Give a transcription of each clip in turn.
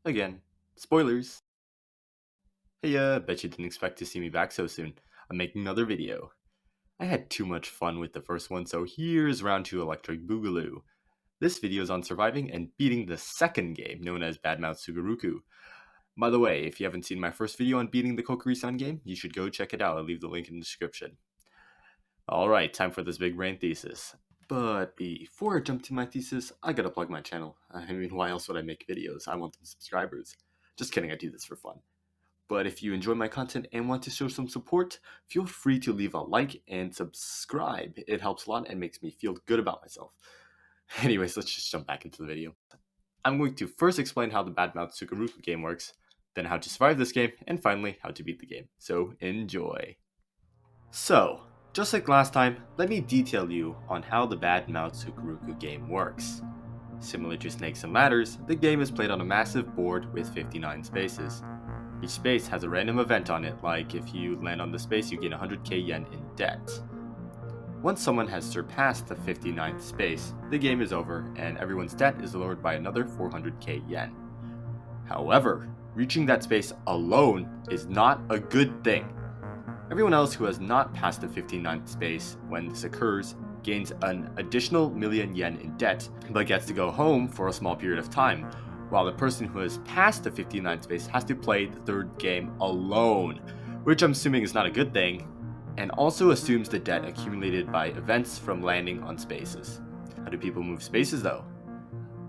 Again, spoilers. Hey, bet you didn't expect to see me back so soon. I'm making another video. I had too much fun with the first one, so here's round 2 Electric Boogaloo. This video is on surviving and beating the second game, known as Badmouth Sugoroku. By the way, if you haven't seen my first video on beating the Kokiri-san game, you should go check it out. I'll leave the link in the description. Alright, time for this big brain thesis. But before I jump to my thesis, I gotta plug my channel. I mean, why else would I make videos? I want them subscribers. Just kidding, I do this for fun. But if you enjoy my content and want to show some support, feel free to leave a like and subscribe. It helps a lot and makes me feel good about myself. Anyways, let's just jump back into the video. I'm going to first explain how the Badmouth Sugoroku game works, then how to survive this game, and finally how to beat the game. So enjoy. So, just like last time, let me detail you on how the Badmouth Sugoroku game works. Similar to Snakes and Ladders, the game is played on a massive board with 59 spaces. Each space has a random event on it, like if you land on the space you gain 100k yen in debt. Once someone has surpassed the 59th space, the game is over and everyone's debt is lowered by another 400k yen. However, reaching that space alone is not a good thing. Everyone else who has not passed the 59th space when this occurs gains an additional million yen in debt, but gets to go home for a small period of time, while the person who has passed the 59th space has to play the third game alone, which I'm assuming is not a good thing, and also assumes the debt accumulated by events from landing on spaces. How do people move spaces though?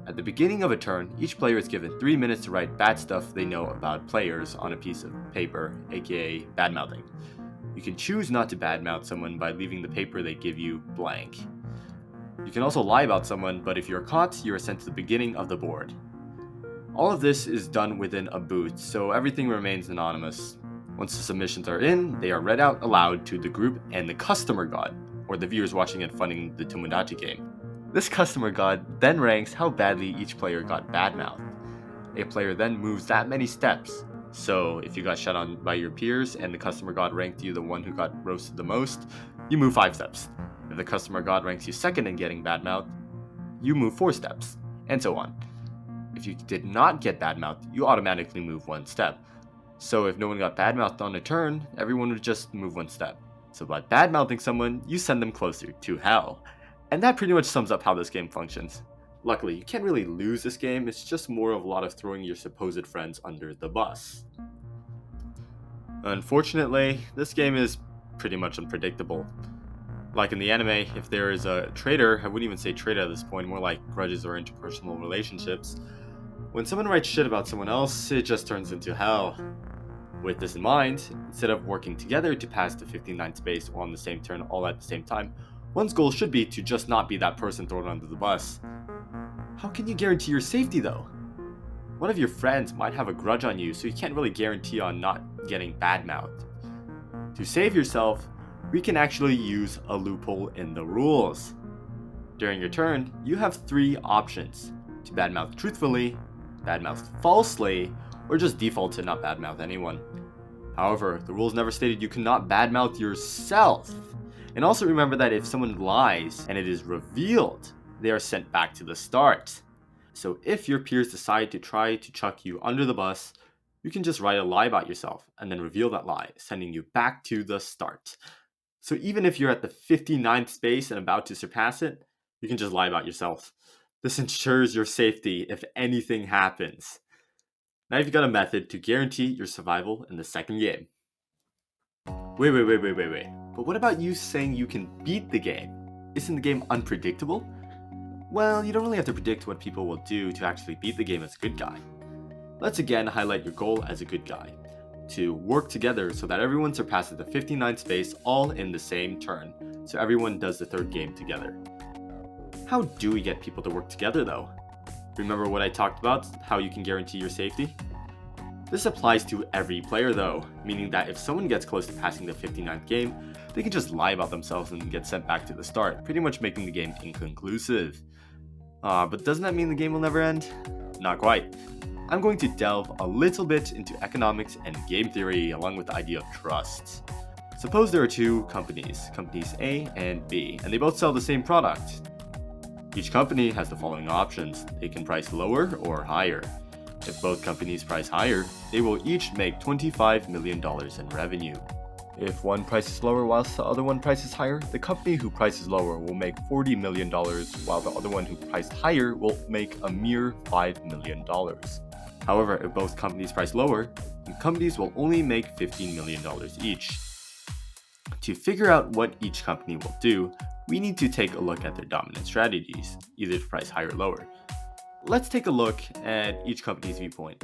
At the beginning of a turn, each player is given 3 minutes to write bad stuff they know about players on a piece of paper, aka badmouthing. You can choose not to badmouth someone by leaving the paper they give you blank. You can also lie about someone, but if you're caught, you are sent to the beginning of the board. All of this is done within a booth, so everything remains anonymous. Once the submissions are in, they are read out aloud to the group and the customer god, or the viewers watching and funding the Tomodachi game. This customer god then ranks how badly each player got badmouthed. A player then moves that many steps. So if you got shut on by your peers and the customer god ranked you the one who got roasted the most, you move 5 steps. If the customer god ranks you second in getting badmouthed, you move 4 steps, and so on. If you did not get badmouthed, you automatically move 1 step. So if no one got badmouthed on a turn, everyone would just move 1 step. So by badmouthing someone, you send them closer to hell. And that pretty much sums up how this game functions. Luckily, you can't really lose this game, it's just more of a lot of throwing your supposed friends under the bus. Unfortunately, this game is pretty much unpredictable. Like in the anime, if there is a traitor, I wouldn't even say traitor at this point, more like grudges or interpersonal relationships. When someone writes shit about someone else, it just turns into hell. With this in mind, instead of working together to pass the 59th space or on the same turn all at the same time, one's goal should be to just not be that person thrown under the bus. How can you guarantee your safety though? One of your friends might have a grudge on you, so you can't really guarantee on not getting badmouthed. To save yourself, we can actually use a loophole in the rules. During your turn, you have 3 options: to badmouth truthfully, badmouth falsely, or just default to not badmouth anyone. However, the rules never stated you cannot badmouth yourself. And also remember that if someone lies and it is revealed, they are sent back to the start. So if your peers decide to try to chuck you under the bus, you can just write a lie about yourself and then reveal that lie, sending you back to the start. So even if you're at the 59th space and about to surpass it, you can just lie about yourself. This ensures your safety if anything happens. Now you've got a method to guarantee your survival in the second game. Wait. But what about you saying you can beat the game? Isn't the game unpredictable? Well, you don't really have to predict what people will do to actually beat the game as a good guy. Let's again highlight your goal as a good guy: to work together so that everyone surpasses the 59th space all in the same turn, so everyone does the third game together. How do we get people to work together though? Remember what I talked about, how you can guarantee your safety? This applies to every player though, meaning that if someone gets close to passing the 59th game, they can just lie about themselves and get sent back to the start, pretty much making the game inconclusive. But doesn't that mean the game will never end? Not quite. I'm going to delve a little bit into economics and game theory along with the idea of trust. Suppose there are 2 companies A and B, and they both sell the same product. Each company has the following options: they can price lower or higher. If both companies price higher, they will each make $25 million in revenue. If one prices lower whilst the other one prices higher, the company who prices lower will make $40 million, while the other one who priced higher will make a mere $5 million. However, if both companies price lower, the companies will only make $15 million each. To figure out what each company will do, we need to take a look at their dominant strategies, either to price higher or lower. Let's take a look at each company's viewpoint.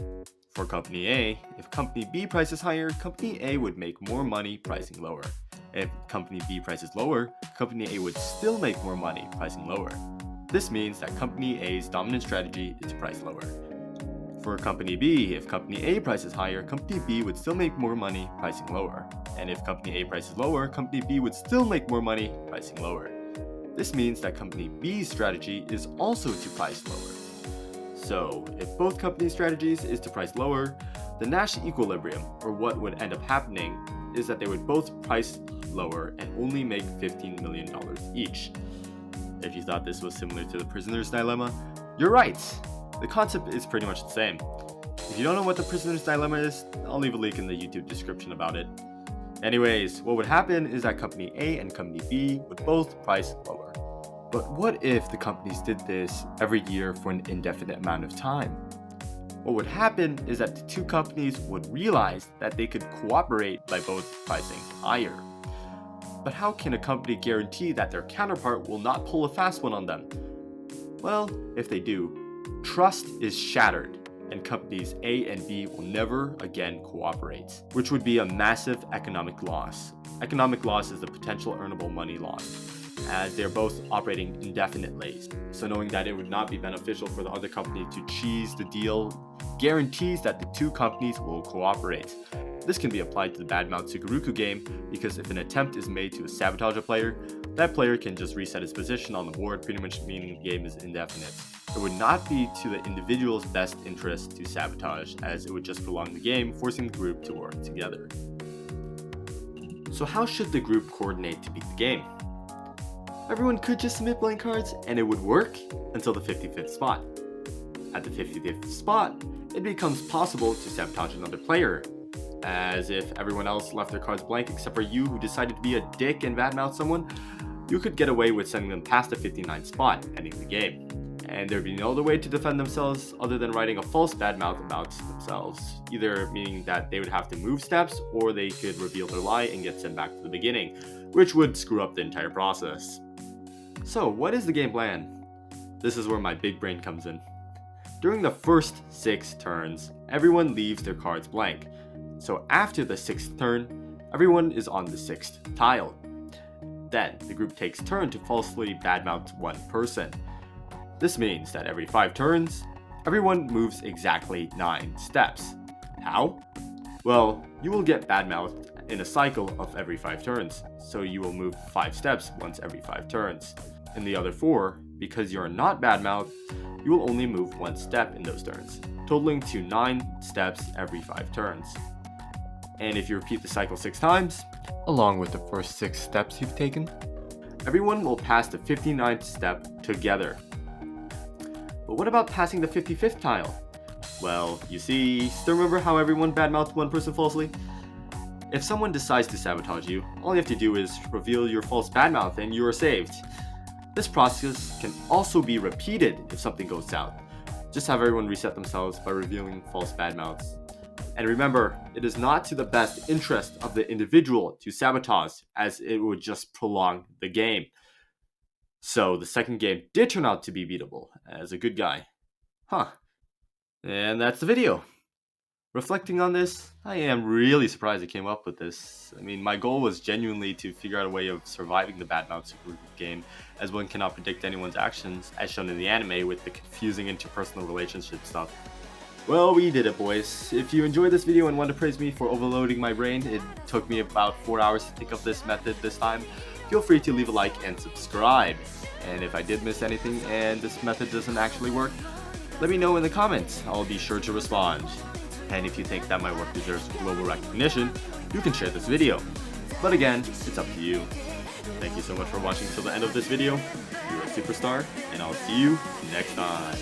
For Company A, if Company B prices higher, Company A would make more money pricing lower. If Company B prices lower, Company A would still make more money pricing lower. This means that Company A's dominant strategy is to price lower. For Company B, if Company A prices higher, Company B would still make more money pricing lower. And if Company A prices lower, Company B would still make more money pricing lower. This means that Company B's strategy is also to price lower. So, if both companies' strategies is to price lower, the Nash equilibrium, or what would end up happening, is that they would both price lower and only make $15 million each. If you thought this was similar to the prisoner's dilemma, you're right! The concept is pretty much the same. If you don't know what the prisoner's dilemma is, I'll leave a link in the YouTube description about it. Anyways, what would happen is that Company A and Company B would both price lower. But what if the companies did this every year for an indefinite amount of time? What would happen is that the two companies would realize that they could cooperate by both pricing higher. But how can a company guarantee that their counterpart will not pull a fast one on them? Well, if they do, trust is shattered, and companies A and B will never again cooperate, which would be a massive economic loss. Economic loss is the potential earnable money loss, as they're both operating indefinitely. So knowing that it would not be beneficial for the other company to cheese the deal guarantees that the two companies will cooperate. This can be applied to the Badmouth Sugoroku game because if an attempt is made to sabotage a player, that player can just reset his position on the board, pretty much meaning the game is indefinite. It would not be to the individual's best interest to sabotage, as it would just prolong the game, forcing the group to work together. So how should the group coordinate to beat the game? Everyone could just submit blank cards and it would work until the 55th spot. At the 55th spot, it becomes possible to sabotage another player, as if everyone else left their cards blank except for you who decided to be a dick and badmouth someone, you could get away with sending them past the 59th spot, ending the game. And there'd be no other way to defend themselves other than writing a false badmouth about themselves, either meaning that they would have to move steps or they could reveal their lie and get sent back to the beginning, which would screw up the entire process. So, what is the game plan? This is where my big brain comes in. During the first 6 turns, everyone leaves their cards blank. So after the 6th turn, everyone is on the 6th tile. Then, the group takes turn to falsely badmouth one person. This means that every 5 turns, everyone moves exactly 9 steps. How? Well, you will get badmouthed in a cycle of every 5 turns, so you will move 5 steps once every 5 turns. In the other 4, because you are not badmouthed, you will only move 1 step in those turns, totaling to 9 steps every 5 turns. And if you repeat the cycle 6 times, along with the first 6 steps you've taken, everyone will pass the 59th step together. But what about passing the 55th tile? Well, you see, still remember how everyone badmouthed one person falsely? If someone decides to sabotage you, all you have to do is reveal your false badmouth and you are saved. This process can also be repeated if something goes south. Just have everyone reset themselves by revealing false badmouths. And remember, it is not to the best interest of the individual to sabotage, as it would just prolong the game. So the second game did turn out to be beatable, as a good guy. And that's the video. Reflecting on this, I am really surprised I came up with this. I mean, my goal was genuinely to figure out a way of surviving the Badmouth Sugoroku game, as one cannot predict anyone's actions, as shown in the anime with the confusing interpersonal relationship stuff. Well, we did it, boys. If you enjoyed this video and want to praise me for overloading my brain, it took me about 4 hours to think of this method this time, feel free to leave a like and subscribe. And if I did miss anything and this method doesn't actually work, let me know in the comments. I'll be sure to respond. And if you think that my work deserves global recognition, you can share this video. But again, it's up to you. Thank you so much for watching till the end of this video. You're a superstar, and I'll see you next time.